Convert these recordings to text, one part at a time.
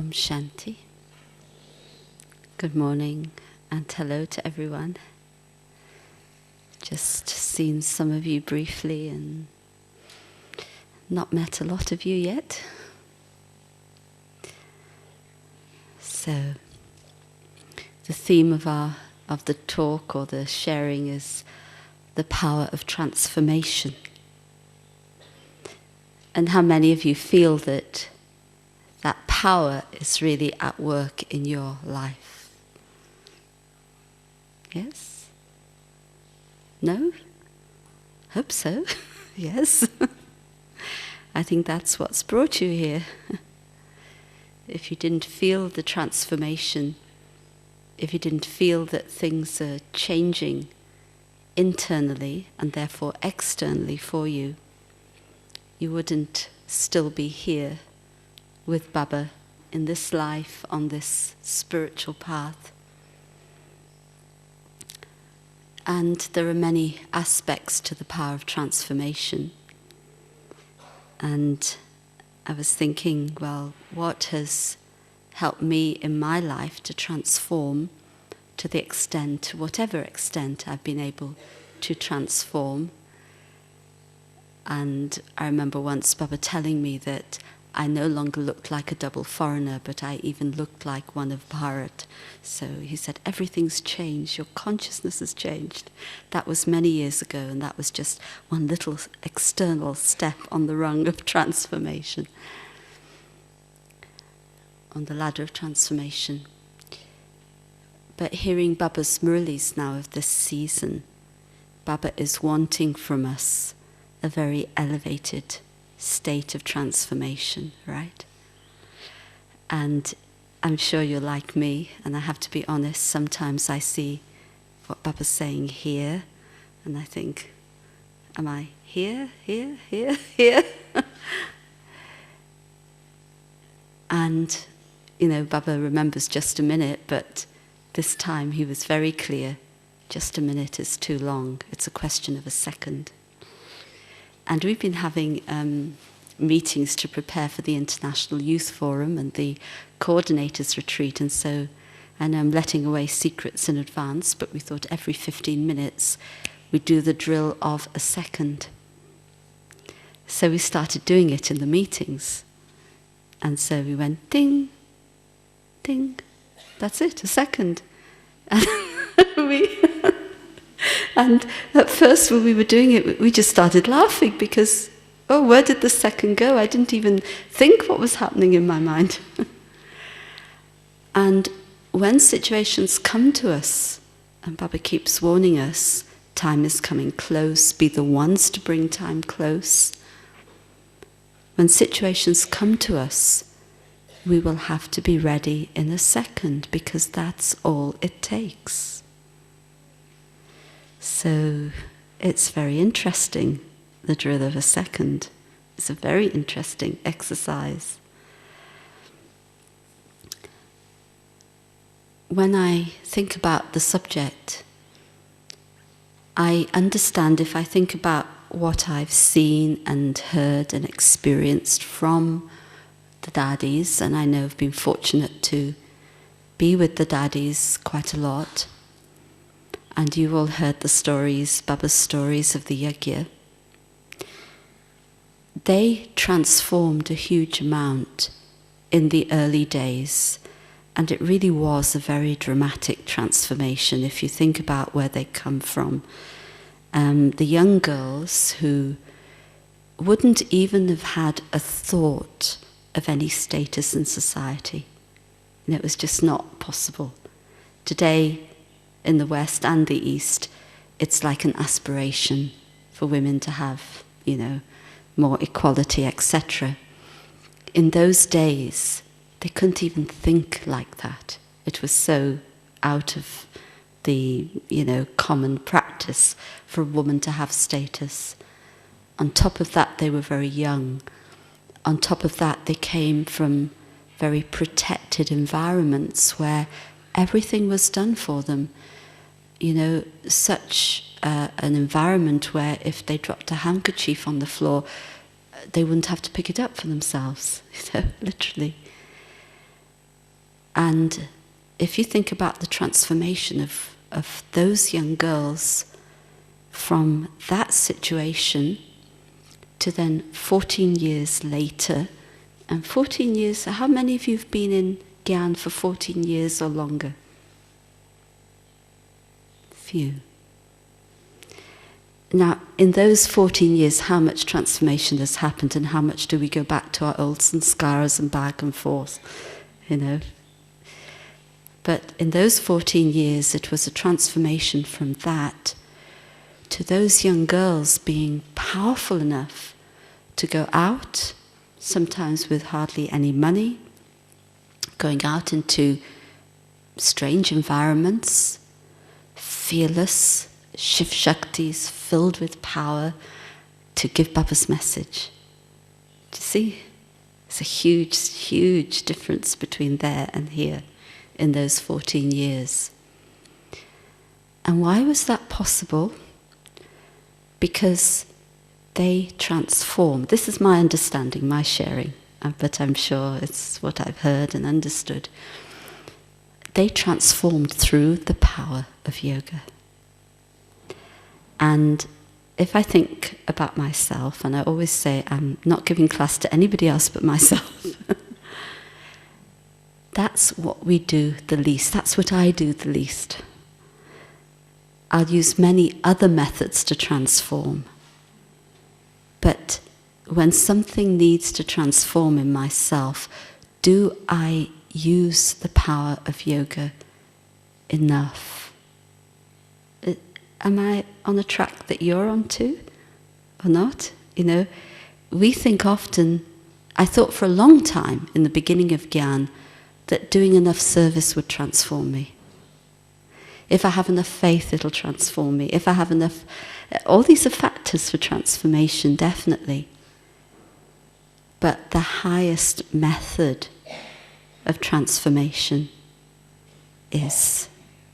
Om Shanti. Good morning and hello to everyone. Just seen some of you briefly and not met a lot of you yet. So the theme of the talk or the sharing is the power of transformation. And how many of you feel that power is really at work in your life? Yes? No? Hope so. Yes. I think that's what's brought you here. If you didn't feel the transformation, if you didn't feel that things are changing internally and therefore externally for you, you wouldn't still be here with Baba in this life, on this spiritual path. And there are many aspects to the power of transformation. And I was thinking, well, what has helped me in my life to transform to the extent, to whatever extent I've been able to transform. And I remember once Baba telling me that I no longer looked like a double foreigner, but I even looked like one of Bharat. So he said, everything's changed, your consciousness has changed. That was many years ago, and that was just one little external step on the rung of transformation, on the ladder of transformation. But hearing Baba's Murlis now of this season, Baba is wanting from us a very elevated state of transformation, right? And I'm sure you're like me, and I have to be honest, sometimes I see what Baba's saying here, and I think, am I here? And, Baba remembers just a minute, but this time he was very clear, just a minute is too long, it's a question of a second. And we've been having meetings to prepare for the International Youth Forum and the Coordinators Retreat, and so, and I'm letting away secrets in advance, but we thought every 15 minutes we'd do the drill of a second. So we started doing it in the meetings. And so we went ding, ding, that's it, a second. And at first when we were doing it, we just started laughing because, oh, where did the second go? I didn't even think what was happening in my mind. And when situations come to us, and Baba keeps warning us, time is coming close, be the ones to bring time close. When situations come to us, we will have to be ready in a second because that's all it takes. So it's very interesting, the drill of a second. It's a very interesting exercise. When I think about the subject, I understand if I think about what I've seen and heard and experienced from the daddies, and I know I've been fortunate to be with the daddies quite a lot, and you all heard the stories, Baba's stories of the yajna. They transformed a huge amount in the early days, and it really was a very dramatic transformation if you think about where they come from. The young girls who wouldn't even have had a thought of any status in society. And it was just not possible. Today, in the West and the East, it's like an aspiration for women to have, more equality, etc. In those days, they couldn't even think like that. It was so out of the, common practice for a woman to have status. On top of that, they were very young. On top of that, they came from very protected environments where everything was done for them. Such an environment where if they dropped a handkerchief on the floor, they wouldn't have to pick it up for themselves, literally. And if you think about the transformation of those young girls from that situation to then 14 years later, and 14 years, how many of you have been in Gyan for 14 years or longer? Few. Now, in those 14 years, how much transformation has happened, and how much do we go back to our old sanskaras and back and forth, you know? But in those 14 years, it was a transformation from that to those young girls being powerful enough to go out, sometimes with hardly any money, going out into strange environments, fearless, Shiv Shaktis filled with power to give Baba's message. Do you see? It's a huge, huge difference between there and here in those 14 years. And why was that possible? Because they transformed. This is my understanding, my sharing, but I'm sure it's what I've heard and understood. They transformed through the power of yoga. And if I think about myself, and I always say I'm not giving class to anybody else but myself, that's what we do the least. That's what I do the least. I'll use many other methods to transform. But when something needs to transform in myself, do I use the power of yoga enough? Am I on a track that you're on too, or not? You know, we think often, I thought for a long time in the beginning of Gyan that doing enough service would transform me. If I have enough faith, it'll transform me. If I have enough, all these are factors for transformation, definitely. But the highest method of transformation is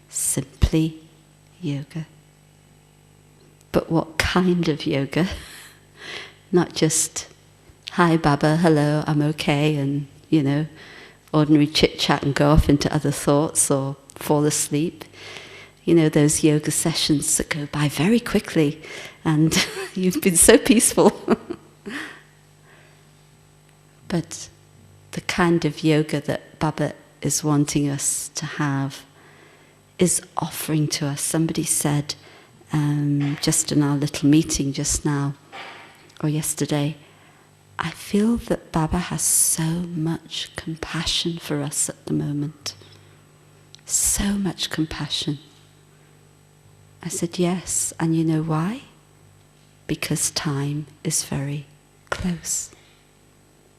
simply yoga. But what kind of yoga? Not just, hi Baba, hello, I'm okay, and, you know, ordinary chit-chat and go off into other thoughts or fall asleep. You know, those yoga sessions that go by very quickly and you've been so peaceful. But the kind of yoga that Baba is wanting us to have is offering to us. Somebody said, just in our little meeting just now, or yesterday, I feel that Baba has so much compassion for us at the moment. So much compassion. I said, yes, and you know why? Because time is very close.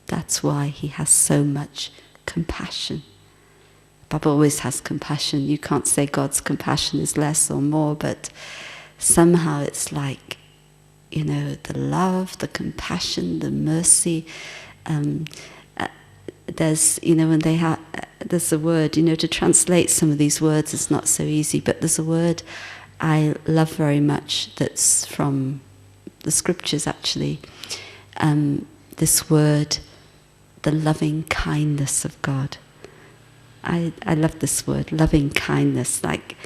That's why he has so much compassion. Baba always has compassion. You can't say God's compassion is less or more, but somehow it's like, you know, the love, the compassion, the mercy. There's, you know, when they have, there's a word, you know, to translate some of these words is not so easy, but there's a word I love very much that's from the scriptures actually. This word, the loving kindness of God. I love this word, loving kindness. Like,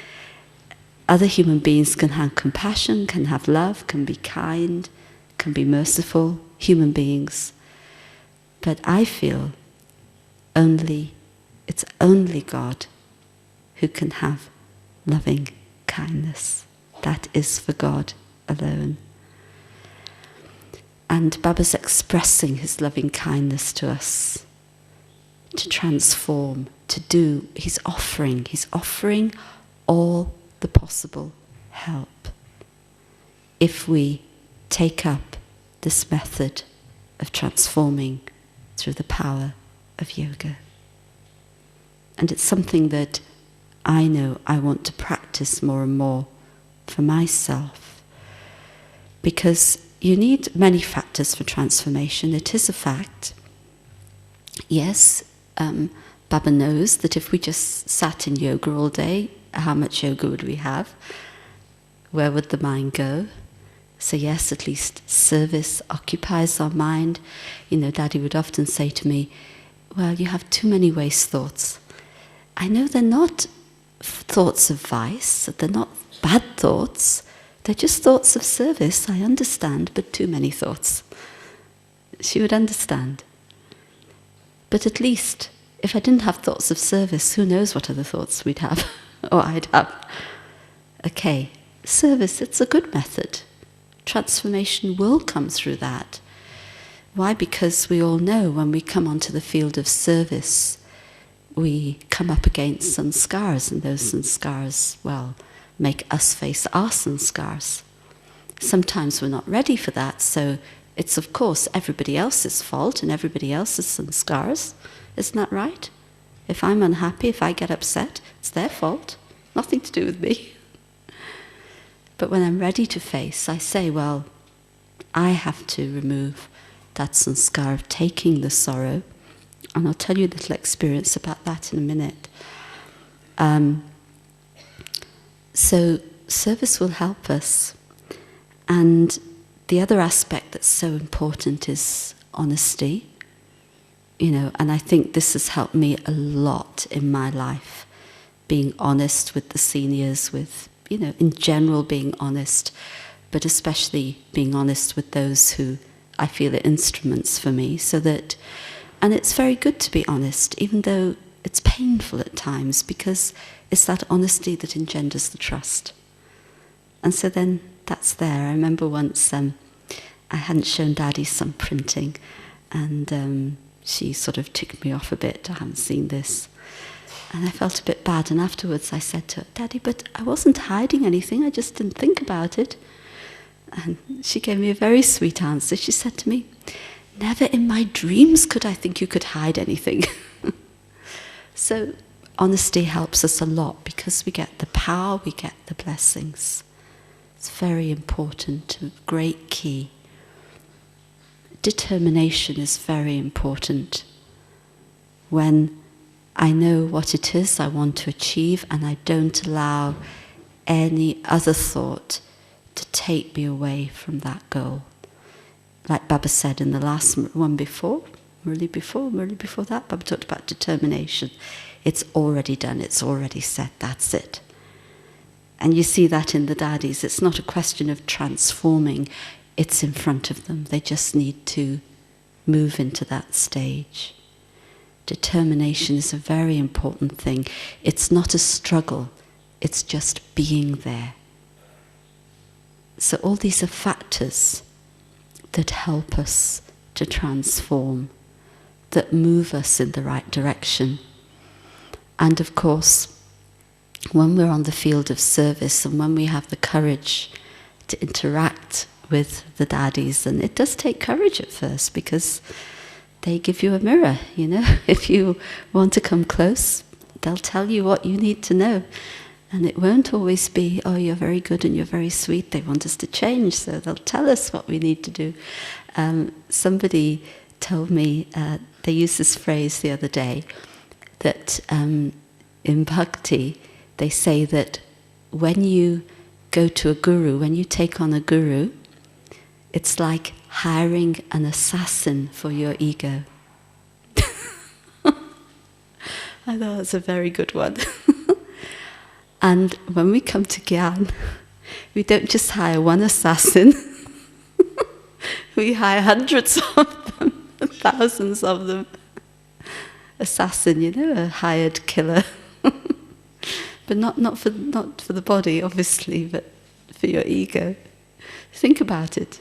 other human beings can have compassion, can have love, can be kind, can be merciful, human beings. But I feel it's only God who can have loving kindness. That is for God alone. And Baba's expressing his loving kindness to us, to transform, to do. He's offering all the possible help if we take up this method of transforming through the power of yoga. And it's something that I know I want to practice more and more for myself, because you need many factors for transformation. It is a fact. Yes, Baba knows that if we just sat in yoga all day, how much yoga would we have? Where would the mind go? So yes, at least service occupies our mind. You know, Daddy would often say to me, well, you have too many waste thoughts. I know they're not thoughts of vice, that they're not bad thoughts, they're just thoughts of service, I understand, but too many thoughts. She would understand. But at least, if I didn't have thoughts of service, who knows what other thoughts we'd have, or I'd have. Okay, service, it's a good method. Transformation will come through that. Why? Because we all know when we come onto the field of service, we come up against sanskars, and those sanskars, well, make us face our sanskars. Sometimes we're not ready for that, so it's of course everybody else's fault and everybody else's sanskars. Isn't that right? If I'm unhappy, if I get upset, it's their fault. Nothing to do with me. But when I'm ready to face, I say, well, I have to remove that sanskar of taking the sorrow. And I'll tell you a little experience about that in a minute. So service will help us. And the other aspect that's so important is honesty. And I think this has helped me a lot in my life. Being honest with the seniors, with, in general being honest, but especially being honest with those who I feel are instruments for me, and it's very good to be honest, even though it's painful at times, because it's that honesty that engenders the trust. And so then that's there. I remember once I hadn't shown Daddy some printing, and she sort of ticked me off a bit. I haven't seen this. And I felt a bit bad, and afterwards I said to her, Daddy, but I wasn't hiding anything, I just didn't think about it. And she gave me a very sweet answer. She said to me, never in my dreams could I think you could hide anything. So honesty helps us a lot, because we get the power, we get the blessings. It's very important, a great key. Determination is very important. When I know what it is I want to achieve, and I don't allow any other thought to take me away from that goal. Like Baba said in the last one before that, Baba talked about determination. It's already done, it's already set, that's it. And you see that in the daddies. It's not a question of transforming, it's in front of them. They just need to move into that stage. Determination is a very important thing. It's not a struggle, it's just being there. So all these are factors that help us to transform, that move us in the right direction. And of course, when we're on the field of service and when we have the courage to interact with the daddies, and it does take courage at first, because they give you a mirror, If you want to come close, they'll tell you what you need to know. And it won't always be, oh, you're very good and you're very sweet. They want us to change, so they'll tell us what we need to do. Somebody told me, they used this phrase the other day, that in bhakti, they say that when you go to a guru, when you take on a guru, it's like hiring an assassin for your ego. I thought that's a very good one. And when we come to Gyan, we don't just hire one assassin, we hire hundreds of them, thousands of them. Assassin, a hired killer. But not for the body, obviously, but for your ego. Think about it.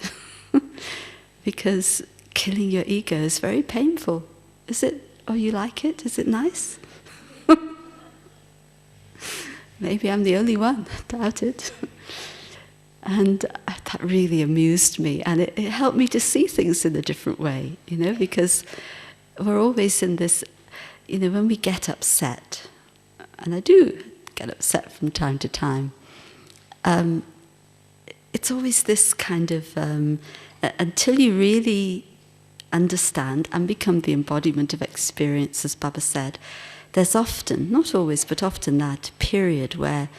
Because killing your ego is very painful. Is it? Oh, you like it? Is it nice? Maybe I'm the only one. Doubt it. And that really amused me, and it helped me to see things in a different way, because we're always in this, when we get upset, and I do get upset from time to time, it's always this kind of, until you really understand and become the embodiment of experience, as Baba said, there's often, not always, but often that period where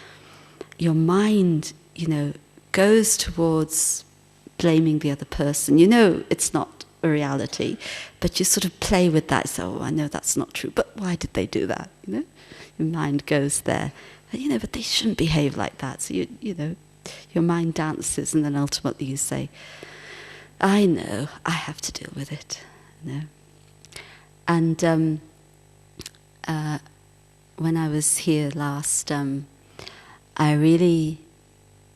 your mind, goes towards blaming the other person. It's not a reality, but you sort of play with that. So, oh, I know that's not true, but why did they do that? You know, your mind goes there. And, you know, but they shouldn't behave like that. So you know, your mind dances, and then ultimately you say, I know, I have to deal with it. You know, and when I was here last, I really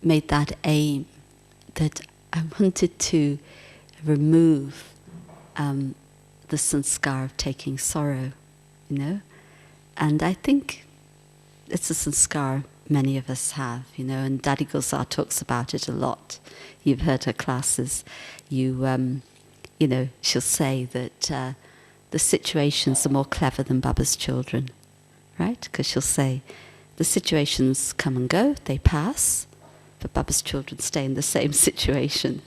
made that aim that I wanted to remove the sanskar of taking sorrow, you know. And I think it's a sanskar many of us have, you know, and Daddy Gulzar talks about it a lot. You've heard her classes. You know, she'll say that the situations are more clever than Baba's children, right? Because she'll say, the situations come and go, they pass, but Baba's children stay in the same situation.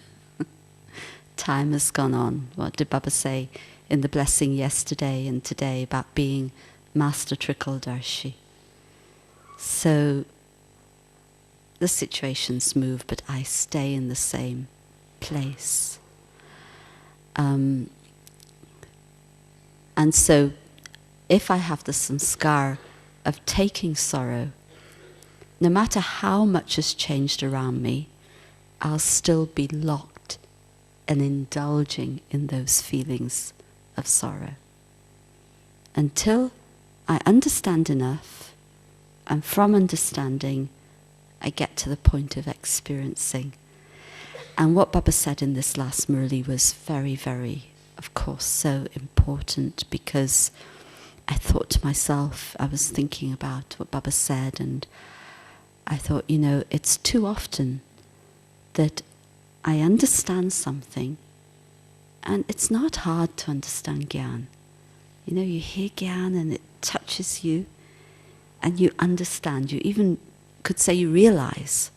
Time has gone on. What did Baba say in the blessing yesterday and today about being Master Trikaldarshi? So the situations move, but I stay in the same place. And so if I have the sanskar of taking sorrow, no matter how much has changed around me, I'll still be locked and indulging in those feelings of sorrow. Until I understand enough, and from understanding, I get to the point of experiencing. And what Baba said in this last Murli was very, very, of course, so important, because I thought to myself, I was thinking about what Baba said, and I thought, you know, it's too often that I understand something, and it's not hard to understand Gyan. You know, you hear Gyan and it touches you, and you understand. You even could say you realize.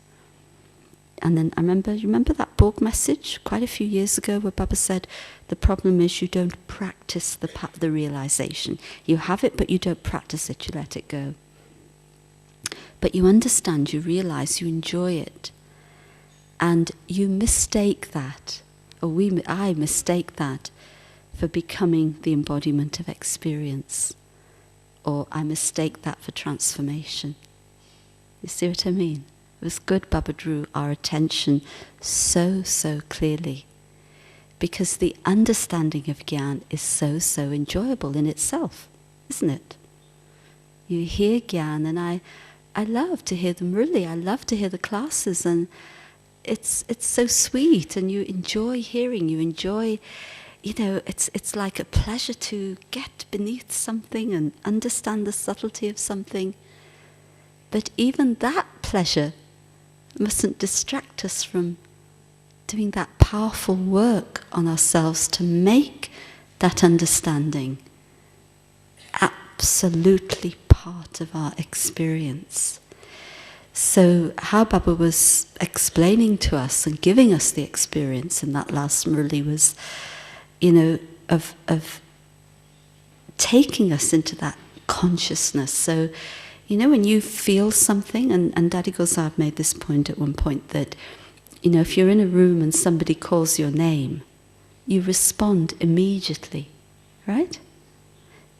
And then you remember that book message quite a few years ago where Baba said, the problem is you don't practice the realization. You have it, but you don't practice it, you let it go. But you understand, you realize, you enjoy it. And you mistake that, or I mistake that for becoming the embodiment of experience. Or I mistake that for transformation. You see what I mean? It was good Baba drew our attention so, so clearly, because the understanding of Gyan is so, so enjoyable in itself, isn't it? You hear Gyan, and I love to hear the Murli, I love to hear the classes, and it's so sweet, and you enjoy hearing, you enjoy, you know, it's like a pleasure to get beneath something and understand the subtlety of something. But even that pleasure mustn't distract us from doing that powerful work on ourselves to make that understanding absolutely part of our experience. So how Baba was explaining to us and giving us the experience in that last Murli was, you know, of taking us into that consciousness. So, you know, when you feel something, and Daddy Gulzar made this point at one point that, you know, if you're in a room and somebody calls your name, you respond immediately, right?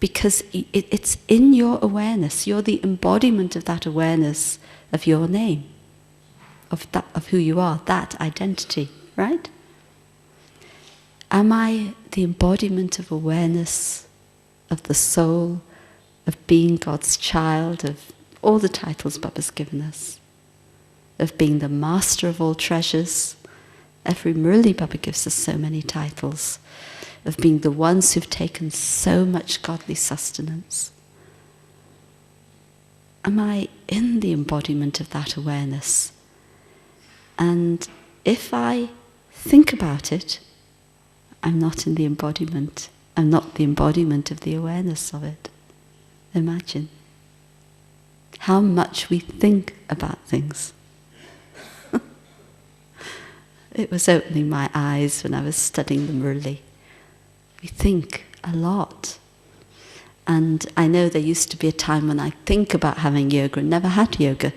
Because it's in your awareness. You're the embodiment of that awareness of your name, of who you are, that identity, right? Am I the embodiment of awareness of the soul, of being God's child, of all the titles Baba's given us, of being the master of all treasures? Every Murli Baba gives us so many titles, of being the ones who've taken so much godly sustenance. Am I in the embodiment of that awareness? And if I think about it, I'm not in the embodiment. I'm not the embodiment of the awareness of it. Imagine how much we think about things. It was opening my eyes when I was studying the Murli. We think a lot. And I know there used to be a time when I think about having yoga and never had yoga.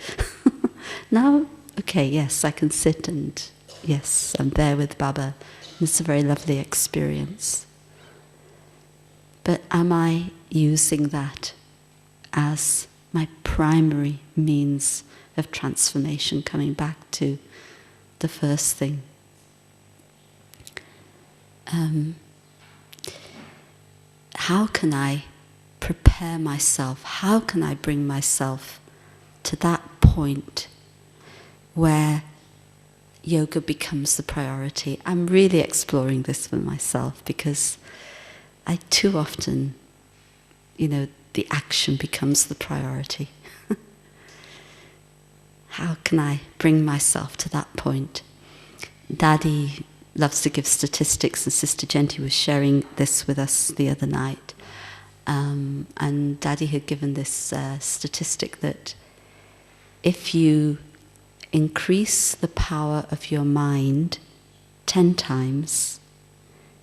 Now, okay, yes, I can sit and Yes, I'm there with Baba. It's a very lovely experience. But am I using that as my primary means of transformation, coming back to the first thing? How can I prepare myself? How can I bring myself to that point where yoga becomes the priority? I'm really exploring this for myself because I too often, the action becomes the priority. How can I bring myself to that point? Daddy loves to give statistics, and Sister Genti was sharing this with us the other night. And Daddy had given this statistic that if you increase the power of your mind 10 times,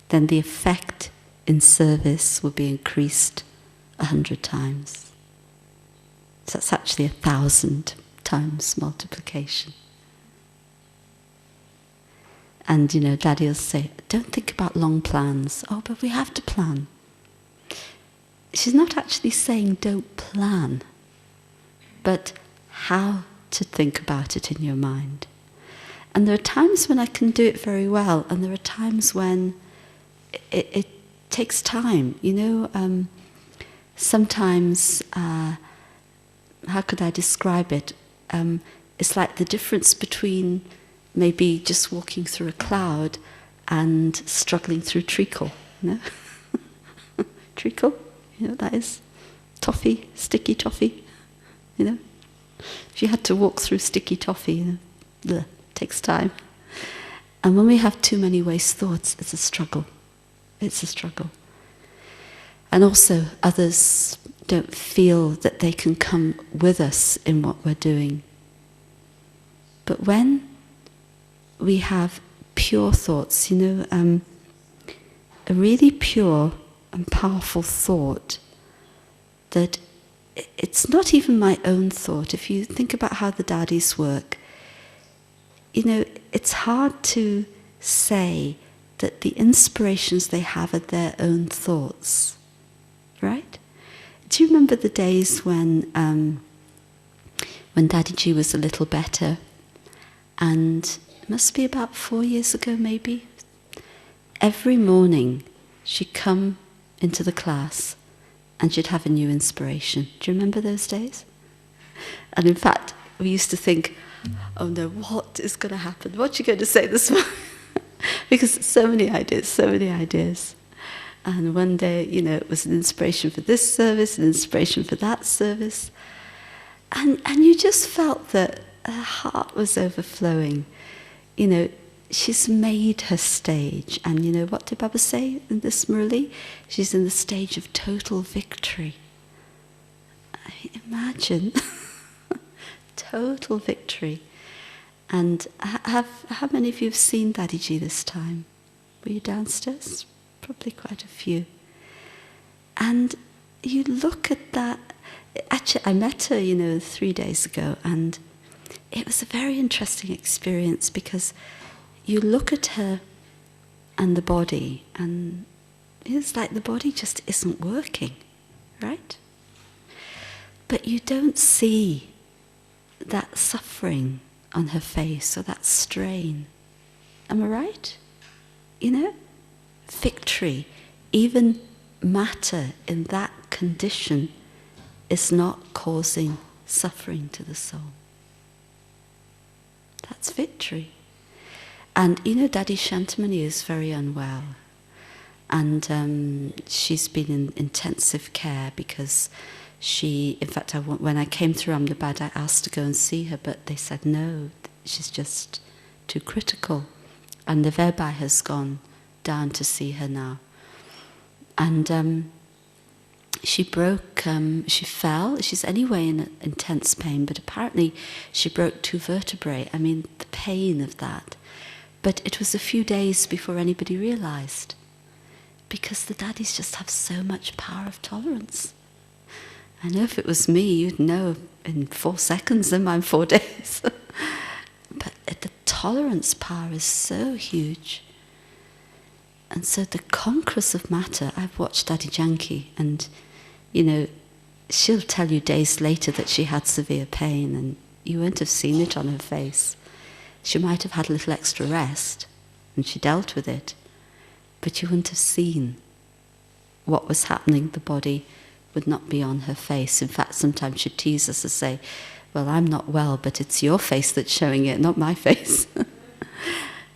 then the effect in service will be increased 100 times. So that's actually 1,000 times multiplication. And Daddy will say, don't think about long plans. Oh, but we have to plan. She's not actually saying don't plan, but how to think about it in your mind. And there are times when I can do it very well, and there are times when it takes time. Sometimes, how could I describe it? It's like the difference between maybe just walking through a cloud and struggling through treacle. Treacle, what that is? Toffee, sticky toffee, If you had to walk through sticky toffee, it takes time. And when we have too many waste thoughts, it's a struggle. It's a struggle. And also, others don't feel that they can come with us in what we're doing. But when we have pure thoughts, a really pure and powerful thought that it's not even my own thought. If you think about how the daddies work, it's hard to say that the inspirations they have are their own thoughts, right? Do you remember the days when Daddy G was a little better, and it must be about 4 years ago maybe, every morning she'd come into the class and she'd have a new inspiration. Do you remember those days? And in fact, we used to think, oh no, what is going to happen? What are you going to say this morning? Because so many ideas. And one day, it was an inspiration for this service, an inspiration for that service. And you just felt that her heart was overflowing. She's made her stage. And what did Baba say in this Murali? She's in the stage of total victory. Imagine. Total victory. And how many of you have seen Daddy G this time? Were you downstairs? Probably quite a few. And you look at that. Actually, I met her, 3 days ago, and it was a very interesting experience because you look at her and the body, and it's like the body just isn't working, right? But you don't see that suffering on her face or that strain. Am I right? Victory, even matter in that condition, is not causing suffering to the soul. That's victory. And Daddy Shantamani is very unwell. And she's been in intensive care because in fact, when I came through Ahmedabad, I asked to go and see her, but they said no, she's just too critical. And the Verbai has gone down to see her now. And she fell. She's anyway in intense pain, but apparently she broke 2 vertebrae. I mean, the pain of that. But it was a few days before anybody realized, because the daddies just have so much power of tolerance. I know if it was me, you'd know in 4 seconds, and mine 4 days. But at the top tolerance power is so huge. And so the conquerors of matter, I've watched Daddy Janki, and, she'll tell you days later that she had severe pain, and you won't have seen it on her face. She might have had a little extra rest, and she dealt with it, but you wouldn't have seen what was happening. The body would not be on her face. In fact, sometimes she'd tease us and say, well, I'm not well, but it's your face that's showing it, not my face.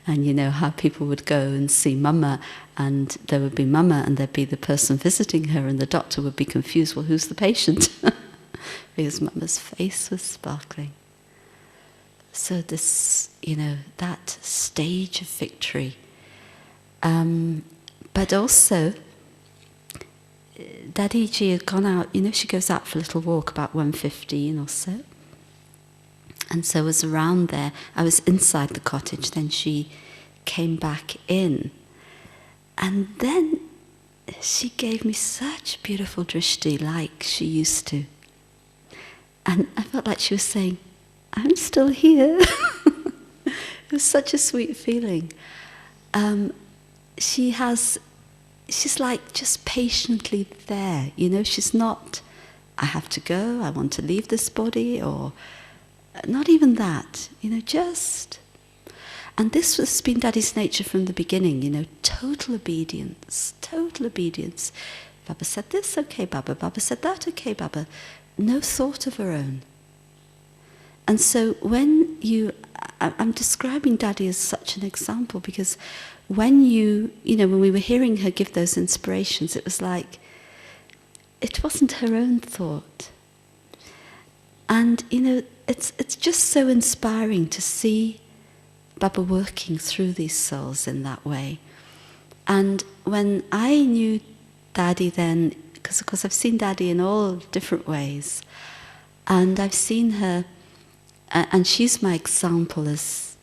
And you know how people would go and see Mama, and there would be Mama, and there'd be the person visiting her, and the doctor would be confused, well, who's the patient? Because Mama's face was sparkling. So this, that stage of victory. But also, Daddy Ji had gone out, she goes out for a little walk about 1:15 or so. And so I was around there. I was inside the cottage. Then she came back in. And then she gave me such beautiful drishti like she used to. And I felt like she was saying, I'm still here. It was such a sweet feeling. She's like just patiently there. She's not, I have to go, I want to leave this body, or not even that, just. And this has been Daddy's nature from the beginning, total obedience, total obedience. Baba said this, okay, Baba. Baba said that, okay, Baba. No thought of her own. And so when I'm describing Daddy as such an example, because when when we were hearing her give those inspirations, it was like, it wasn't her own thought. And, it's just so inspiring to see Baba working through these souls in that way. And when I knew Daddy then, because of course I've seen Daddy in all different ways, and I've seen her, and she's my example as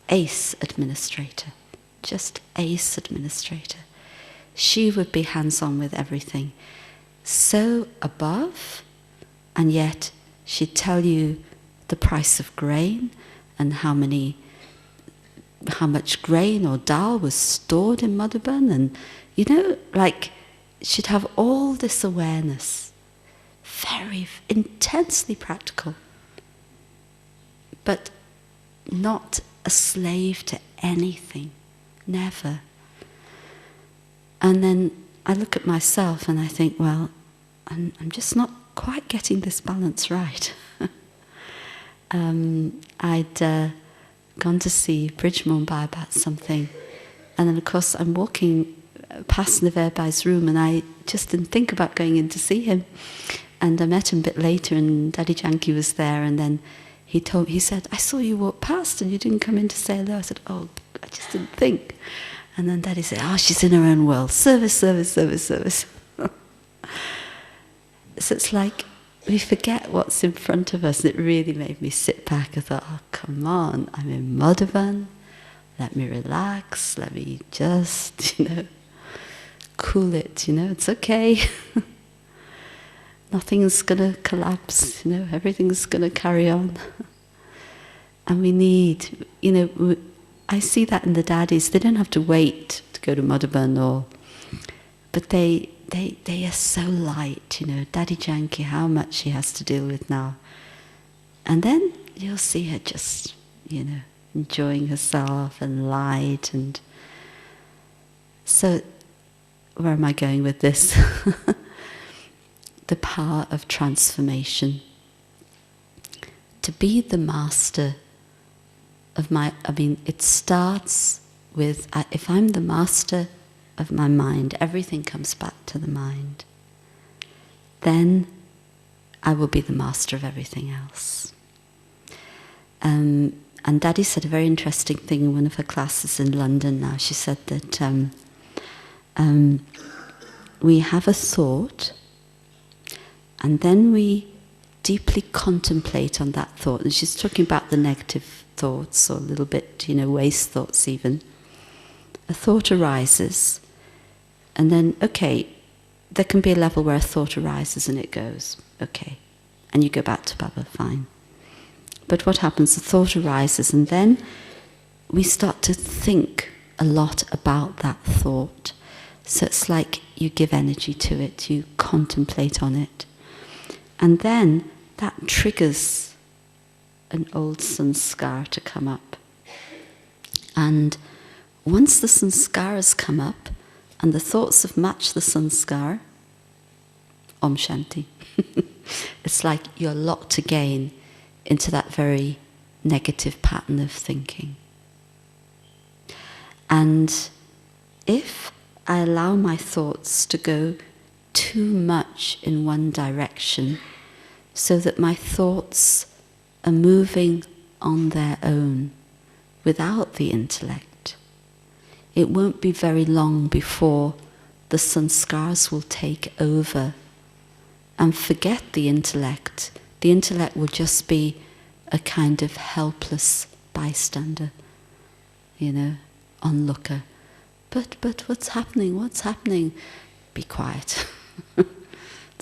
ace administrator, just ace administrator. She would be hands-on with everything, so above, and yet she'd tell you the price of grain and how much grain or dal was stored in Madhuban, and she'd have all this awareness, very intensely practical, but not a slave to anything, never. And then I look at myself and I think, well, I'm just not quite getting this balance right. I'd gone to see Bridge Mumbai about something, and then of course I'm walking past Navairbai's room, and I just didn't think about going in to see him. And I met him a bit later, and Daddy Janki was there, and then he said, I saw you walk past and you didn't come in to say hello. I said, oh, I just didn't think. And then Daddy said, oh, she's in her own world. Service, service, service, service. So it's like we forget what's in front of us. It really made me sit back and thought, oh, come on, I'm in Madhuban. Let me relax. Let me just, cool it, it's okay. Nothing's going to collapse, everything's going to carry on. And we need, I see that in the daddies. They don't have to wait to go to Madhuban, but they are so light, Daddy Janki, how much she has to deal with now. And then you'll see her just, enjoying herself and light. And so, where am I going with this? The power of transformation. To be the master of it starts with, if I'm the master of my mind, everything comes back to the mind. Then I will be the master of everything else. And Daddy said a very interesting thing in one of her classes in London now. She said that we have a thought, and then we deeply contemplate on that thought. And she's talking about the negative thoughts, or a little bit, waste thoughts even. A thought arises, and then, okay, there can be a level where a thought arises and it goes, okay. And you go back to Baba, fine. But what happens? The thought arises, and then we start to think a lot about that thought. So it's like you give energy to it, you contemplate on it. And then that triggers an old sanskara to come up. And once the sanskaras come up, and the thoughts have matched the sanskara, Om Shanti, it's like you're locked again into that very negative pattern of thinking. And if I allow my thoughts to go too much in one direction, so that my thoughts are moving on their own without the intellect, it won't be very long before the sanskars will take over and forget the intellect. The intellect will just be a kind of helpless bystander, onlooker. But what's happening? What's happening? Be quiet. The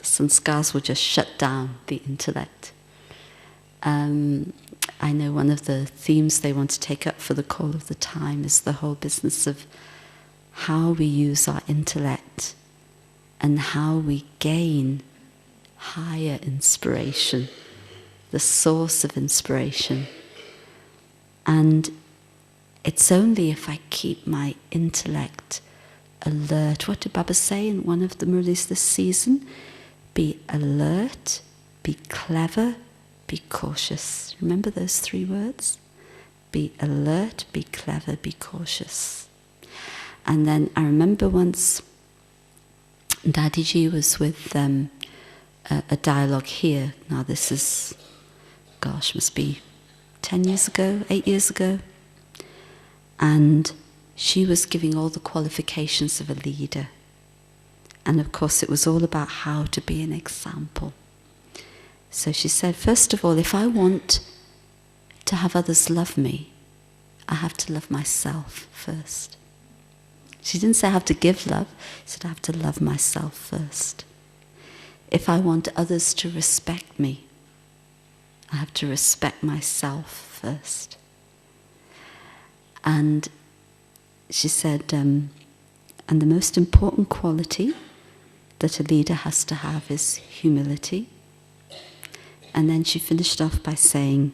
sanskars will just shut down the intellect. I know one of the themes they want to take up for the call of the time is the whole business of how we use our intellect and how we gain higher inspiration, the source of inspiration. And it's only if I keep my intellect alert. What did Baba say in one of the Murlis this season? Be alert, be clever, be cautious. Remember those 3 words? Be alert, be clever, be cautious. And then I remember once Dadiji was with a dialogue here. Now this is, must be 10 years ago, 8 years ago. And she was giving all the qualifications of a leader. And of course it was all about how to be an example. So she said, first of all, if I want to have others love me, I have to love myself first. She didn't say I have to give love, she said I have to love myself first. If I want others to respect me, I have to respect myself first. And she said, and the most important quality that a leader has to have is humility. And then she finished off by saying,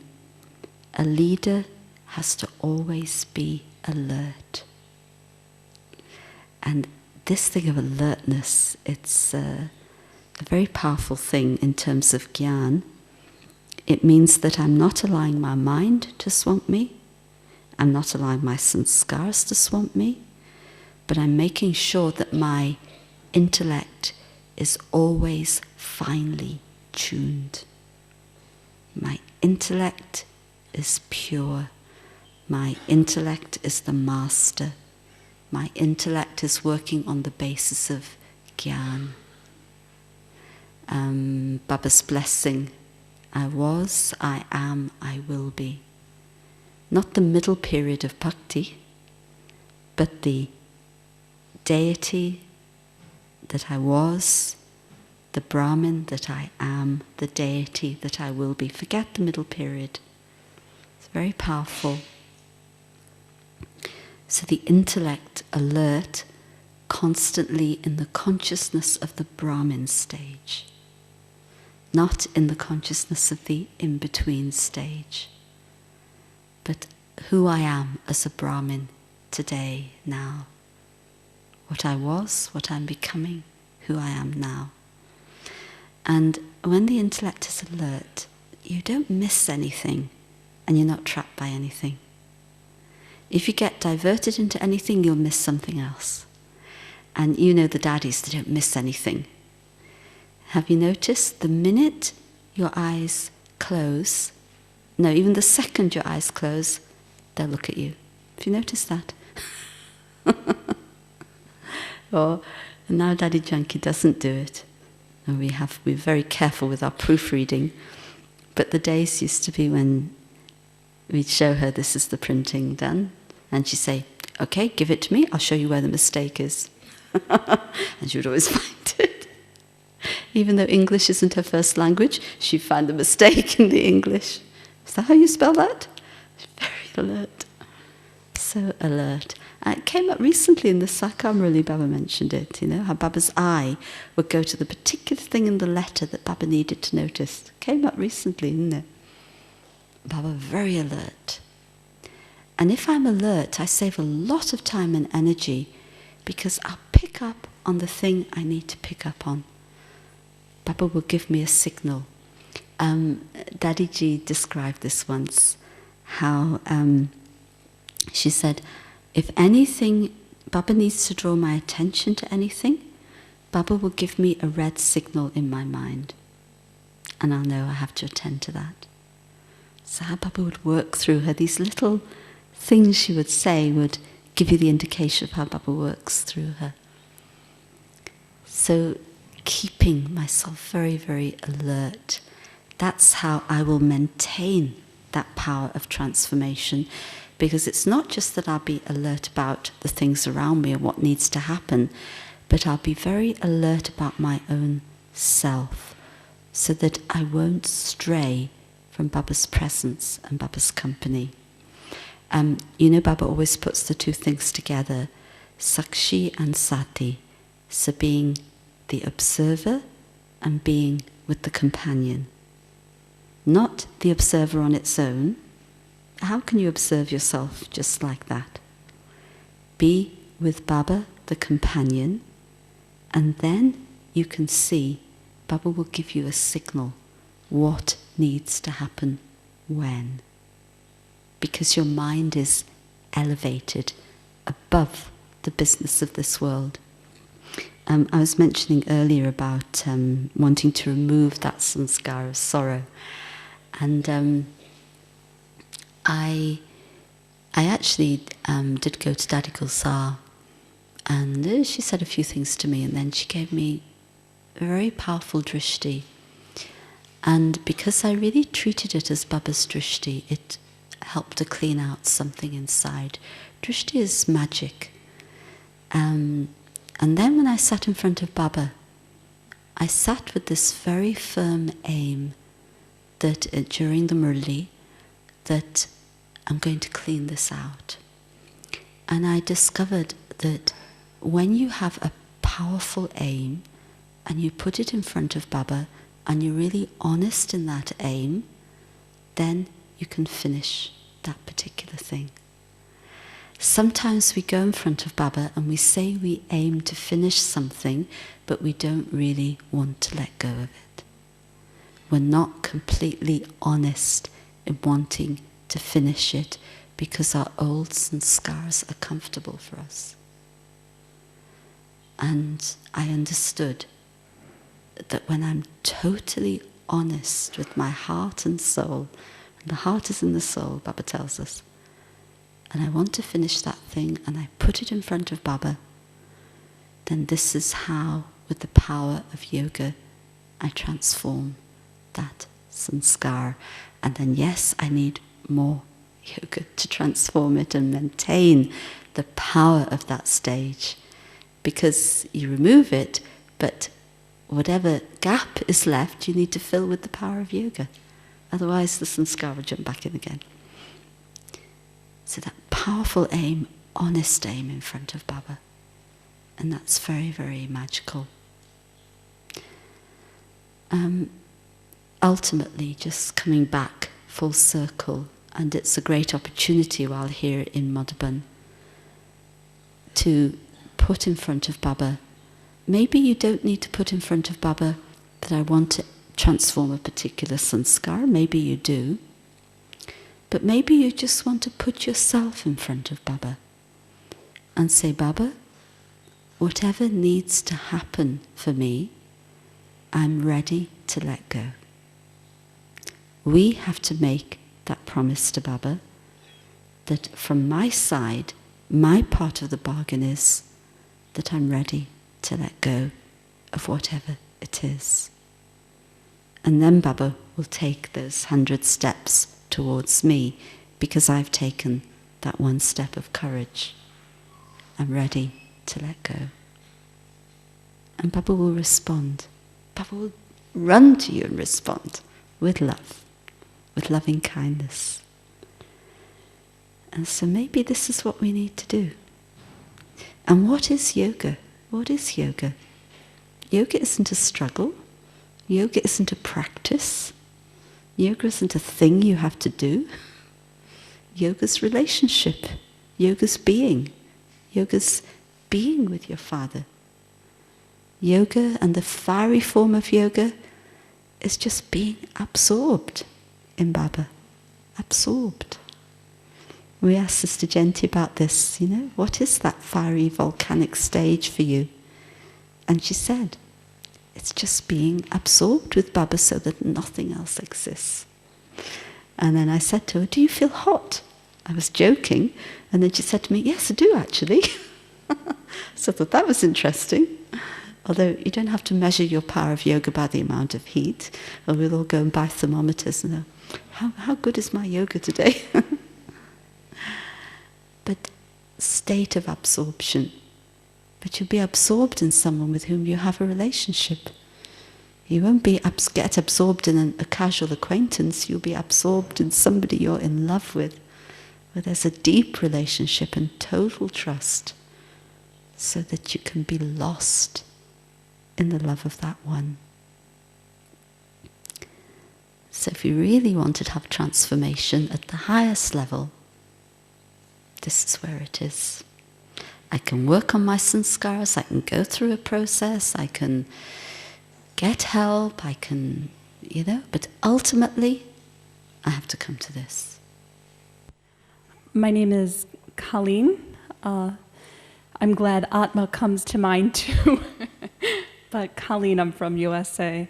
a leader has to always be alert. And this thing of alertness, it's a very powerful thing in terms of Gyan. It means that I'm not allowing my mind to swamp me. I'm not allowing my sanskars to swamp me. But I'm making sure that my intellect is always finely tuned. My intellect is pure. My intellect is the master. My intellect is working on the basis of Gyan. Baba's blessing, I was, I am, I will be. Not the middle period of bhakti, but the deity that I was, the Brahmin that I am, the deity that I will be. Forget the middle period. It's very powerful. So the intellect alert, constantly in the consciousness of the Brahmin stage, not in the consciousness of the in-between stage, but who I am as a Brahmin today, now. What I was, what I'm becoming, who I am now. And when the intellect is alert, you don't miss anything and you're not trapped by anything. If you get diverted into anything, you'll miss something else. And you know the daddies, they don't miss anything. Have you noticed the minute your eyes close, no, even the second your eyes close, they'll look at you. Have you noticed that? And now Daddy Junkie doesn't do it. And we're very careful with our proofreading. But the days used to be when we'd show her this is the printing done. And she'd say, okay, give it to me, I'll show you where the mistake is. And she would always find it. Even though English isn't her first language, she'd find the mistake in the English. Is that how you spell that? She's very alert. So alert. It came up recently in the Sakar Murli, Baba mentioned it, how Baba's eye would go to the particular thing in the letter that Baba needed to notice. It came up recently, didn't it? Baba very alert. And if I'm alert, I save a lot of time and energy because I'll pick up on the thing I need to pick up on. Baba will give me a signal. Dadiji described this once, how she said, if anything, Baba needs to draw my attention to anything, Baba will give me a red signal in my mind. And I'll know I have to attend to that. So how Baba would work through her, these little things she would say would give you the indication of how Baba works through her. So keeping myself very, very alert, that's how I will maintain that power of transformation, because it's not just that I'll be alert about the things around me and what needs to happen, but I'll be very alert about my own self, so that I won't stray from Baba's presence and Baba's company. Baba always puts the two things together, Sakshi and Sati, so being the observer and being with the companion. Not the observer on its own. How can you observe yourself just like that? Be with Baba, the companion, and then you can see Baba will give you a signal what needs to happen when. Because your mind is elevated above the business of this world. I was mentioning earlier about wanting to remove that sanskara of sorrow. And I actually did go to Dadi Gulzar, and she said a few things to me, and then she gave me a very powerful drishti. And because I really treated it as Baba's drishti, it helped to clean out something inside. Drishti is magic. And then when I sat in front of Baba, I sat with this very firm aim that during the Murli, that I'm going to clean this out. And I discovered that when you have a powerful aim and you put it in front of Baba and you're really honest in that aim, then you can finish that particular thing. Sometimes we go in front of Baba and we say we aim to finish something, but we don't really want to let go of it. We're not completely honest in wanting to finish it because our old sanskars are comfortable for us. And I understood that when I'm totally honest with my heart and soul, and the heart is in the soul, Baba tells us, and I want to finish that thing and I put it in front of Baba, then this is how, with the power of yoga, I transform that sanskar. And then yes, I need more yoga to transform it and maintain the power of that stage. Because you remove it, but whatever gap is left, you need to fill with the power of yoga. Otherwise the sanskar will jump back in again. So that powerful aim, honest aim in front of Baba. And that's very, very magical. Ultimately, just coming back full circle, and it's a great opportunity while here in Madhuban to put in front of Baba. Maybe you don't need to put in front of Baba that I want to transform a particular sanskar. Maybe you do. But maybe you just want to put yourself in front of Baba and say, Baba, whatever needs to happen for me, I'm ready to let go. We have to make that promise to Baba that from my side, my part of the bargain is that I'm ready to let go of whatever it is. And then Baba will take those 100 steps towards me because I've taken that one step of courage. I'm ready to let go. And Baba will respond. Baba will run to you and respond with love, with loving kindness. And so maybe this is what we need to do. And what is yoga? What is yoga? Yoga isn't a struggle. Yoga isn't a practice. Yoga isn't a thing you have to do. Yoga's relationship. Yoga's being. Yoga's being with your Father. Yoga, and the fiery form of yoga, is just being absorbed in Baba. Absorbed. We asked Sister Genti about this, what is that fiery volcanic stage for you? And she said, it's just being absorbed with Baba so that nothing else exists. And then I said to her, do you feel hot? I was joking. And then she said to me, yes, I do actually. So I thought that was interesting. Although you don't have to measure your power of yoga by the amount of heat, or we'll all go and buy thermometers and go, how good is my yoga today? But state of absorption. But you'll be absorbed in someone with whom you have a relationship. You won't get absorbed in a casual acquaintance. You'll be absorbed in somebody you're in love with, where there's a deep relationship and total trust, so that you can be lost in the love of that one. So if you really wanted to have transformation at the highest level, this is where it is. I can work on my sanskaras, I can go through a process, I can get help, I can, but ultimately, I have to come to this. My name is Colleen. I'm glad Atma comes to mind too. But Colleen, I'm from USA.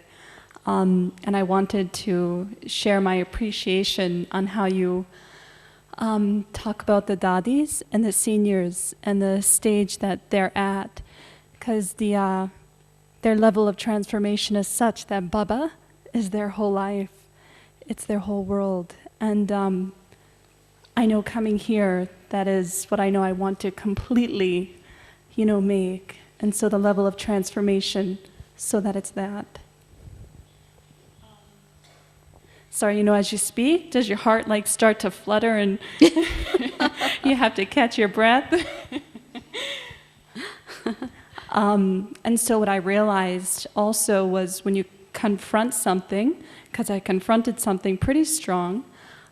And I wanted to share my appreciation on how you talk about the dadis and the seniors and the stage that they're at, because their level of transformation is such that Baba is their whole life. It's their whole world. And I know coming here, that is what I know I want to completely, make. And so the level of transformation, so that it's that. Sorry, as you speak, does your heart start to flutter and you have to catch your breath? And so what I realized also was when you confront something, because I confronted something pretty strong,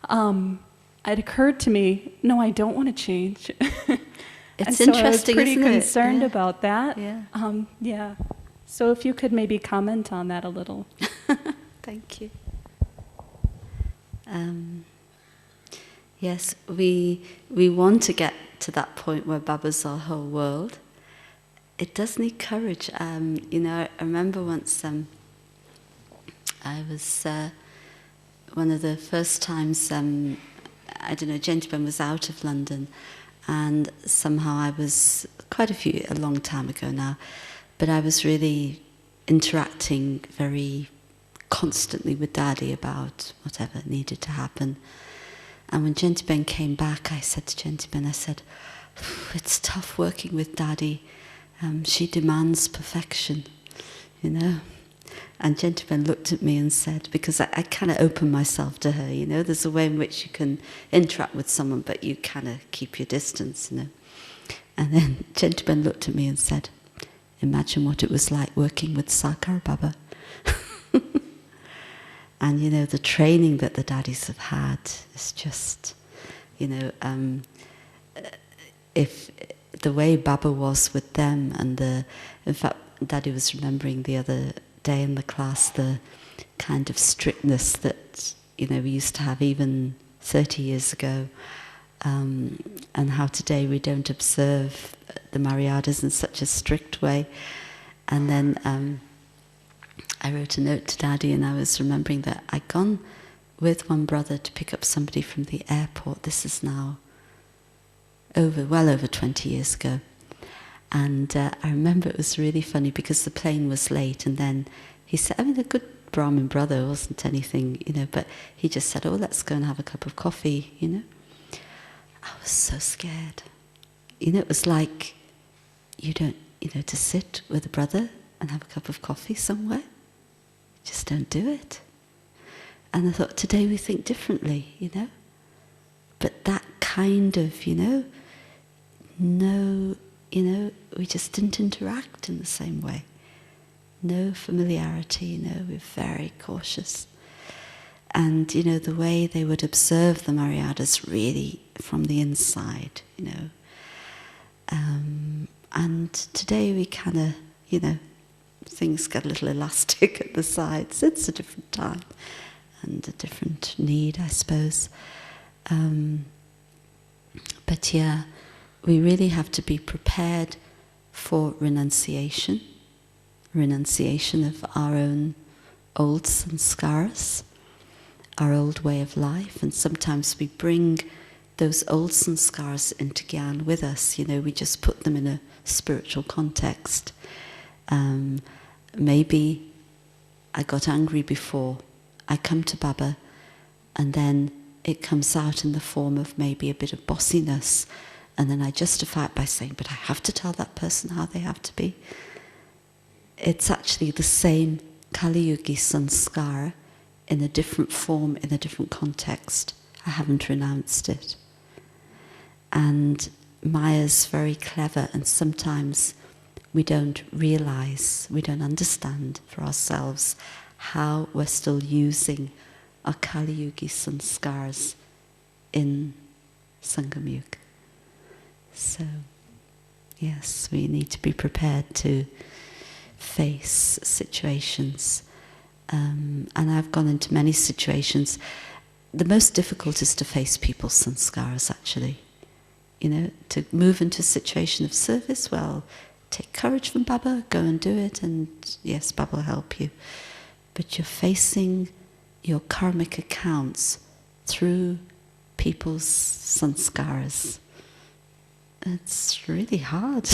it occurred to me, no, I don't want to change. It's and so interesting, I was pretty isn't it? concerned about that. Yeah. Yeah. So if you could maybe comment on that a little. Thank you. Yes, we want to get to that point where Baba's our whole world. It does need courage. I remember once I was one of the first times, Gentipen was out of London, and somehow I was, a long time ago now, but I was really interacting very constantly with Daddy about whatever needed to happen. And when Gentipen came back, I said to Gentipen, it's tough working with Daddy. She demands perfection, And Gentipen looked at me and said, because I kind of opened myself to her, there's a way in which you can interact with someone, but you kind of keep your distance, And then Gentipen looked at me and said, imagine what it was like working with Sakar Baba. And, the training that the daddies have had is just, if the way Baba was with them, and in fact, Daddy was remembering the other day in the class the kind of strictness that, we used to have even 30 years ago, and how today we don't observe the Maryadas in such a strict way. And then I wrote a note to Daddy, and I was remembering that I'd gone with one brother to pick up somebody from the airport. This is now well over 20 years ago. And I remember it was really funny because the plane was late, and then he said, a good Brahmin brother, wasn't anything, but he just said, oh, let's go and have a cup of coffee, I was so scared. It was like, you don't, to sit with a brother and have a cup of coffee somewhere, just don't do it. And I thought, today we think differently, But that kind of, no, we just didn't interact in the same way. No familiarity, we're very cautious. And, the way they would observe the Mariadas really from the inside, And today we kind of, things get a little elastic at the sides. It's a different time and a different need, I suppose. But yeah, we really have to be prepared for renunciation of our own old sanskaras, our old way of life, and sometimes we bring those old sanskaras into Gyan with us. We just put them in a spiritual context. Maybe I got angry before. I come to Baba, and then it comes out in the form of maybe a bit of bossiness, and then I justify it by saying, but I have to tell that person how they have to be. It's actually the same Kali Yugi sanskara in a different form, in a different context. I haven't renounced it. And Maya's very clever, and sometimes we don't realize, we don't understand for ourselves how we're still using our Kali Yugi sanskars in Sangamyuga. So, yes, we need to be prepared to face situations. And I've gone into many situations. The most difficult is to face people's sanskaras, actually. To move into a situation of service, well, take courage from Baba, go and do it, and yes, Baba will help you. But you're facing your karmic accounts through people's sanskaras. It's really hard.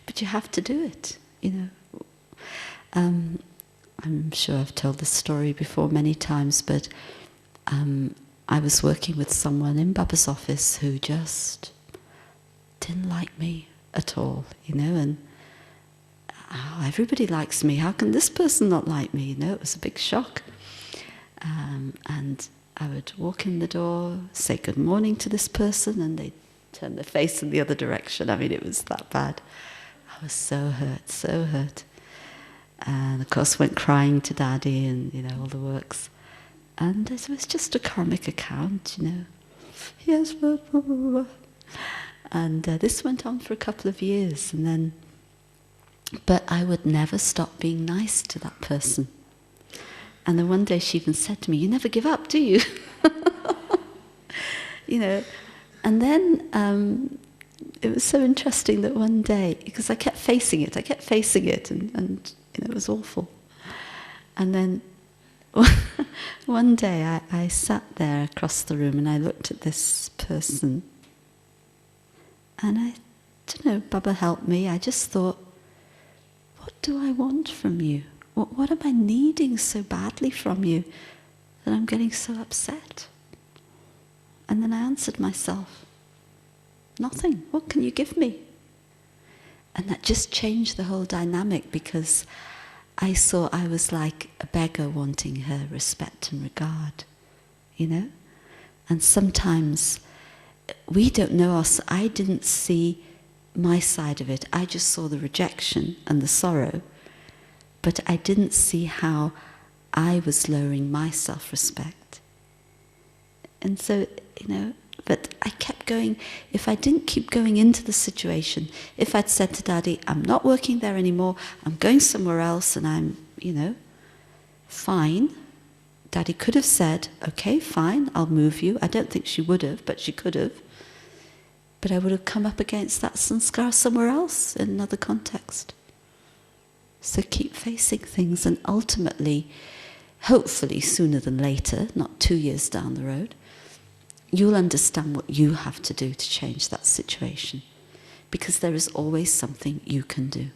But you have to do it, I'm sure I've told this story before many times, but I was working with someone in Baba's office who just didn't like me at all, and everybody likes me. How can this person not like me? It was a big shock. And I would walk in the door, say good morning to this person, and they'd turn their face in the other direction. I mean, it was that bad. I was so hurt. And of course went crying to Daddy and, all the works. And it was just a karmic account, Yes, blah, blah, blah, blah. And this went on for a couple of years, and then, but I would never stop being nice to that person. And then one day she even said to me, "You never give up, do you?" And then it was so interesting that one day, because I kept facing it, and it was awful. And then one day I sat there across the room and I looked at this person, and I don't know, Baba helped me. I just thought, what do I want from you? What am I needing so badly from you that I'm getting so upset? And then I answered myself, nothing. What can you give me? And that just changed the whole dynamic, because I saw I was like a beggar wanting her respect and regard, And sometimes we don't know us. I didn't see my side of it. I just saw the rejection and the sorrow, but I didn't see how I was lowering my self-respect. And so, but I kept going. If I didn't keep going into the situation, if I'd said to Daddy, I'm not working there anymore, I'm going somewhere else, and I'm, fine. Daddy could have said, okay, fine, I'll move you. I don't think she would have, but she could have. But I would have come up against that sanskar somewhere else in another context. So keep facing things, and ultimately, hopefully sooner than later, not 2 years down the road, you'll understand what you have to do to change that situation, because there is always something you can do.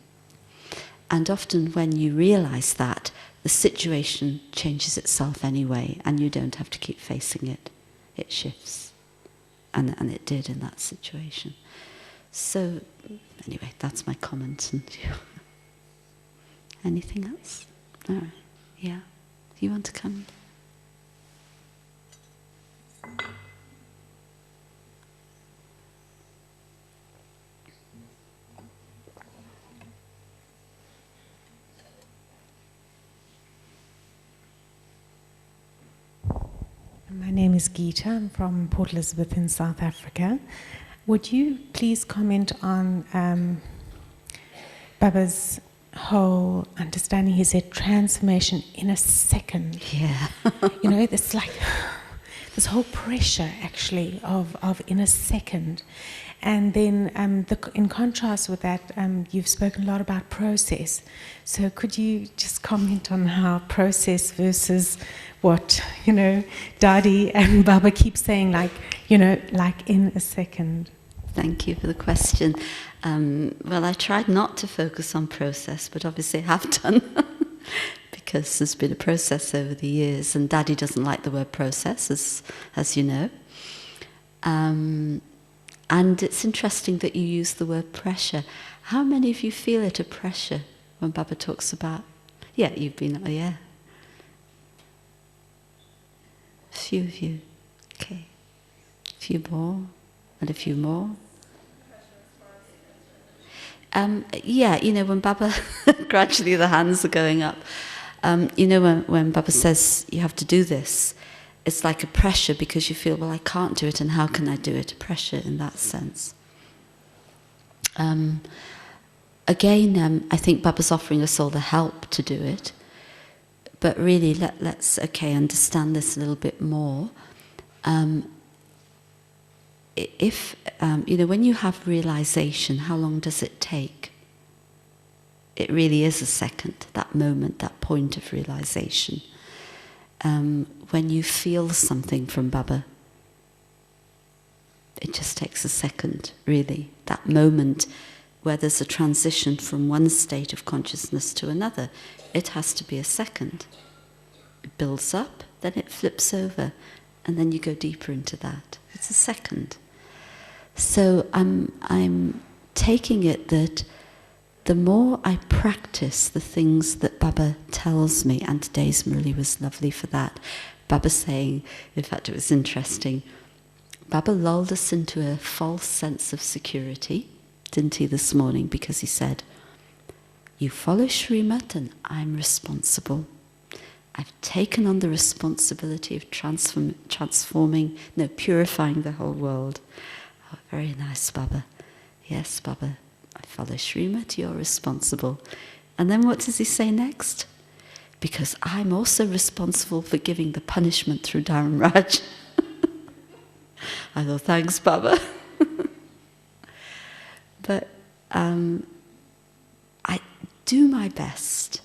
And often when you realize that, the situation changes itself anyway, and you don't have to keep facing it. It shifts. And it did in that situation. So, anyway, that's my comment. And anything else? All right. Yeah. You want to come? My name is Geeta. I'm from Port Elizabeth in South Africa. Would you please comment on Baba's whole understanding? He said transformation in a second. Yeah. You know, it's like this whole pressure actually of in a second. And then in contrast with that, you've spoken a lot about process. So could you just comment on how process versus what, you know, Dadi and Baba keep saying, like, you know, like in a second? Thank you for the question. Well, I tried not to focus on process, but obviously I have done because there's been a process over the years, and Daddy doesn't like the word process, as you know. And it's interesting that you use the word pressure. How many of you feel it a pressure when Baba talks about? Yeah, you've been, yeah. A few of you. Okay. A few more, and a few more. Yeah, you know, when Baba, gradually the hands are going up. You know, when Baba says you have to do this, it's like a pressure because you feel, well, I can't do it, and how can I do it? A pressure in that sense. Again, I think Baba's offering us all the help to do it, but really let's understand this a little bit more. If you know, when you have realization, how long does it take? It really is a second, that moment, that point of realization. When you feel something from Baba, it just takes a second, really. That moment where there's a transition from one state of consciousness to another, it has to be a second. It builds up, then it flips over, and then you go deeper into that. It's a second. So I'm taking it that the more I practice the things that Baba tells me, and today's Murli was lovely for that, Baba saying, in fact it was interesting, Baba lulled us into a false sense of security, didn't he, this morning, because he said, you follow Srimad and I'm responsible. I've taken on the responsibility of purifying the whole world. Oh, very nice, Baba. Yes, Baba, I follow Srimad, you're responsible. And then what does he say next? Because I'm also responsible for giving the punishment through Dharam Raj. I thought, thanks, Baba. But I do my best.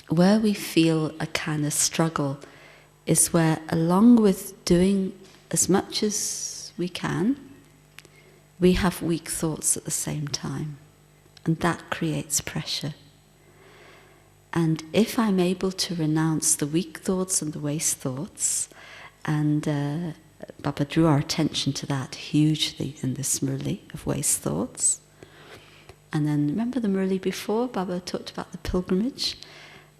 Where we feel a kind of struggle is where, along with doing as much as we can, we have weak thoughts at the same time. And that creates pressure. And if I'm able to renounce the weak thoughts and the waste thoughts, and Baba drew our attention to that hugely in this Murli of waste thoughts. And then remember the Murli before, Baba talked about the pilgrimage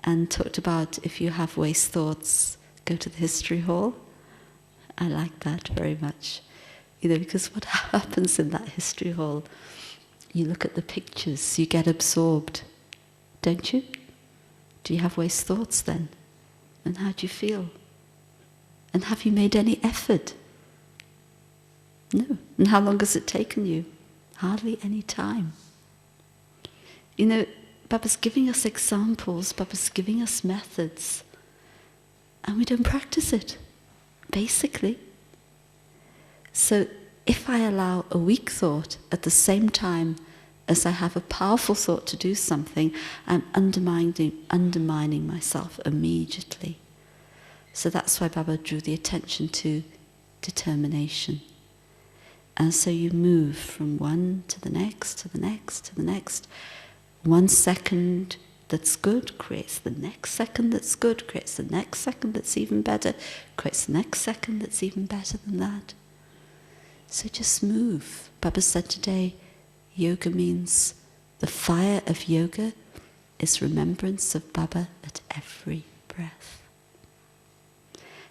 and talked about if you have waste thoughts, go to the history hall. I like that very much. You know, because what happens in that history hall, you look at the pictures, you get absorbed, don't you? Do you have waste thoughts then? And how do you feel? And have you made any effort? No. And how long has it taken you? Hardly any time. You know, Baba's giving us examples, Baba's giving us methods, and we don't practice it, basically. So if I allow a weak thought at the same time as I have a powerful thought to do something, I'm undermining myself immediately. So that's why Baba drew the attention to determination. And so you move from one to the next, to the next, to the next. 1 second that's good creates the next second that's good, creates the next second that's even better, creates the next second that's even better than that. So just move. Baba said today, yoga means the fire of yoga is remembrance of Baba at every breath.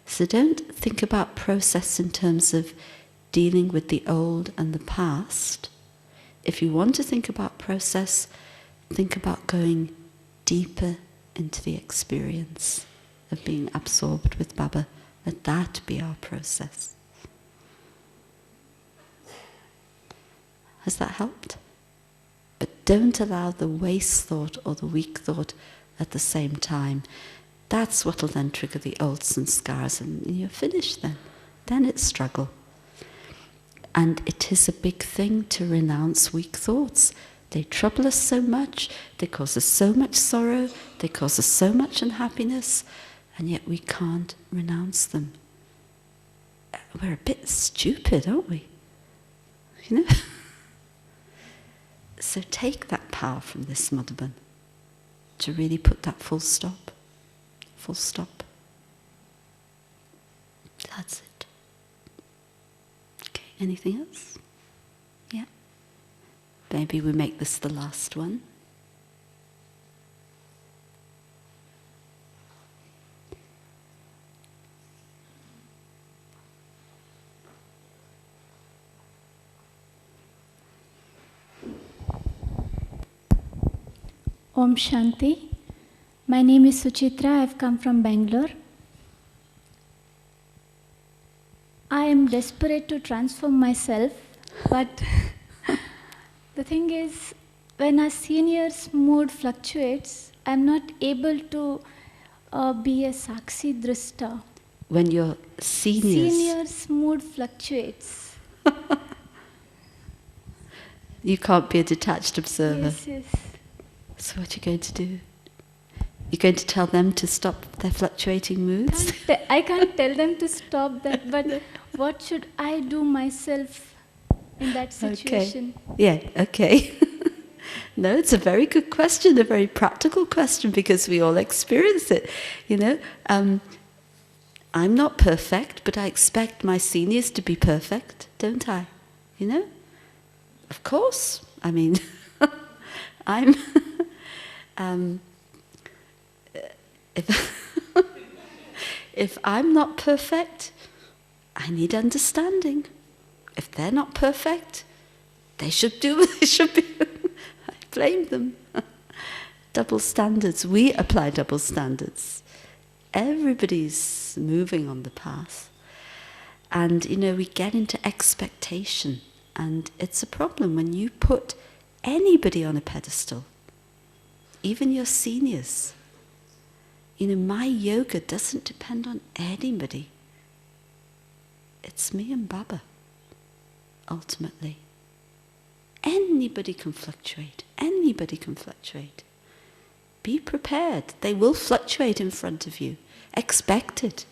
So don't think about process in terms of dealing with the old and the past. If you want to think about process, think about going deeper into the experience of being absorbed with Baba. Let that be our process. Has that helped? But don't allow the waste thought or the weak thought at the same time. That's what will then trigger the ults and scars, and you're finished then. Then it's struggle. And it is a big thing to renounce weak thoughts. They trouble us so much, they cause us so much sorrow, they cause us so much unhappiness, and yet we can't renounce them. We're a bit stupid, aren't we? You know? So take that power from this Madhaban to really put that full stop. Full stop. That's it. Okay, anything else? Yeah? Maybe we make this the last one. Om Shanti. My name is Suchitra. I have come from Bangalore. I am desperate to transform myself, but the thing is, when a senior's mood fluctuates, I am not able to be a Sakshi Drishta. When your Senior's mood fluctuates. You can't be a detached observer. Yes, yes. So what are you going to do? You're going to tell them to stop their fluctuating moods? I can't tell them to stop that, but what should I do myself in that situation? Okay. Yeah, okay. No, it's a very good question, a very practical question, because we all experience it. You know, I'm not perfect, but I expect my seniors to be perfect, don't I? You know? Of course. I mean, I'm... if I'm not perfect, I need understanding. If they're not perfect, they should do what they should be. I blame them. Double standards. We apply double standards. Everybody's moving on the path. And, you know, we get into expectation. And it's a problem when you put anybody on a pedestal, even your seniors. You know, my yoga doesn't depend on anybody. It's me and Baba, ultimately. Anybody can fluctuate. Anybody can fluctuate. Be prepared. They will fluctuate in front of you. Expect it.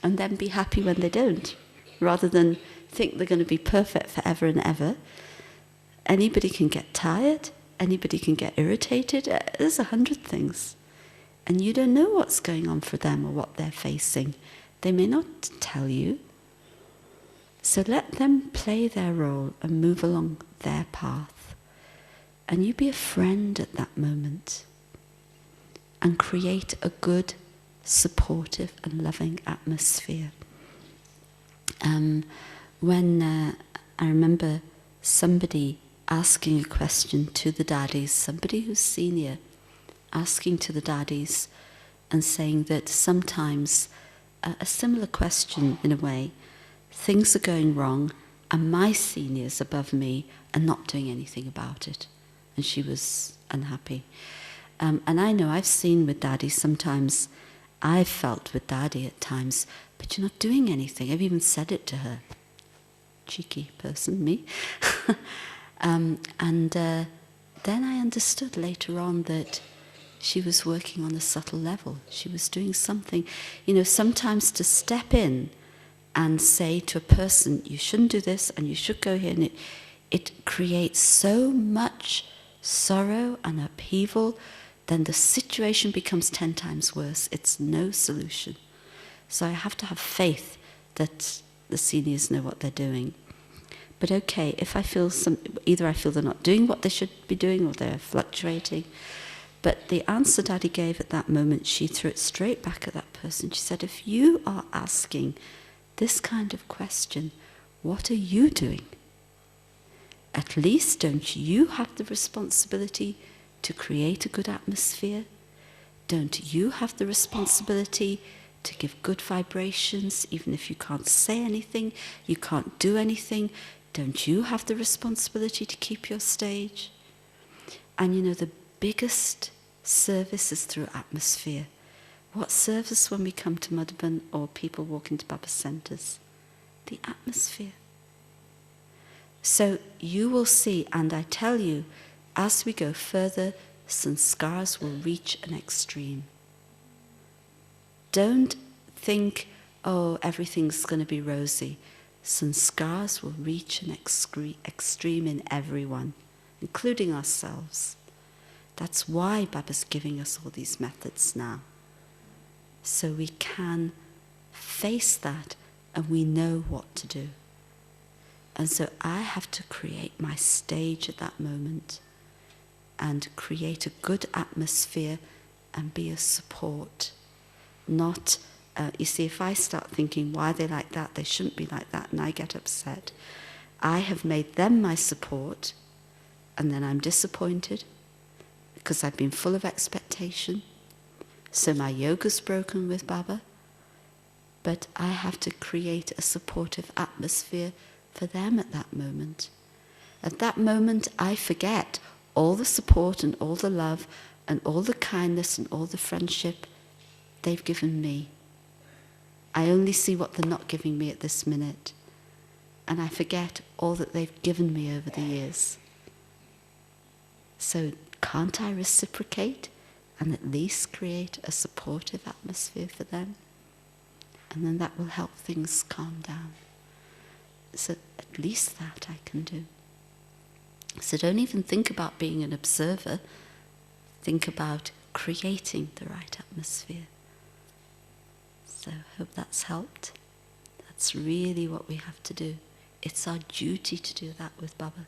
And then be happy when they don't, rather than think they're going to be perfect forever and ever. Anybody can get tired. Anybody can get irritated. There's 100 things. And you don't know what's going on for them or what they're facing. They may not tell you. So let them play their role and move along their path. And you be a friend at that moment. And create a good, supportive and loving atmosphere. When I remember somebody asking a question to the daddies, somebody who's senior, asking to the daddies and saying that sometimes a similar question in a way, things are going wrong and my seniors above me are not doing anything about it. And she was unhappy. And I know I've seen with daddy sometimes, I've felt with daddy at times, but you're not doing anything. I've even said it to her. Cheeky person, me. Then I understood later on that she was working on a subtle level. She was doing something. You know, sometimes to step in and say to a person, you shouldn't do this and you should go here, and it creates so much sorrow and upheaval, then the situation becomes 10 times worse. It's no solution. So I have to have faith that the seniors know what they're doing. But okay, if I feel either I feel they're not doing what they should be doing or they're fluctuating. But the answer Daddy gave at that moment, she threw it straight back at that person. She said, if you are asking this kind of question, what are you doing? At least don't you have the responsibility to create a good atmosphere? don't you have the responsibility to give good vibrations, even if you can't say anything, you can't do anything? Don't you have the responsibility to keep your stage? And you know, the biggest service is through atmosphere. What service when we come to Madhuban or people walk into Baba's centres? The atmosphere. So you will see, and I tell you, as we go further, sanskars will reach an extreme. Don't think, oh, everything's going to be rosy. Sanskars will reach an extreme in everyone, including ourselves. That's why Baba's giving us all these methods now. So we can face that and we know what to do. And so I have to create my stage at that moment and create a good atmosphere and be a support. Not, you see, if I start thinking, why are they like that, they shouldn't be like that, and I get upset, I have made them my support, and then I'm disappointed because I've been full of expectation. So my yoga's broken with Baba, but I have to create a supportive atmosphere for them at that moment. At that moment, I forget all the support and all the love and all the kindness and all the friendship they've given me. I only see what they're not giving me at this minute, and I forget all that they've given me over the years. So can't I reciprocate and at least create a supportive atmosphere for them? And then that will help things calm down. So at least that I can do. So don't even think about being an observer. Think about creating the right atmosphere. So I hope that's helped. That's really what we have to do. It's our duty to do that with Baba.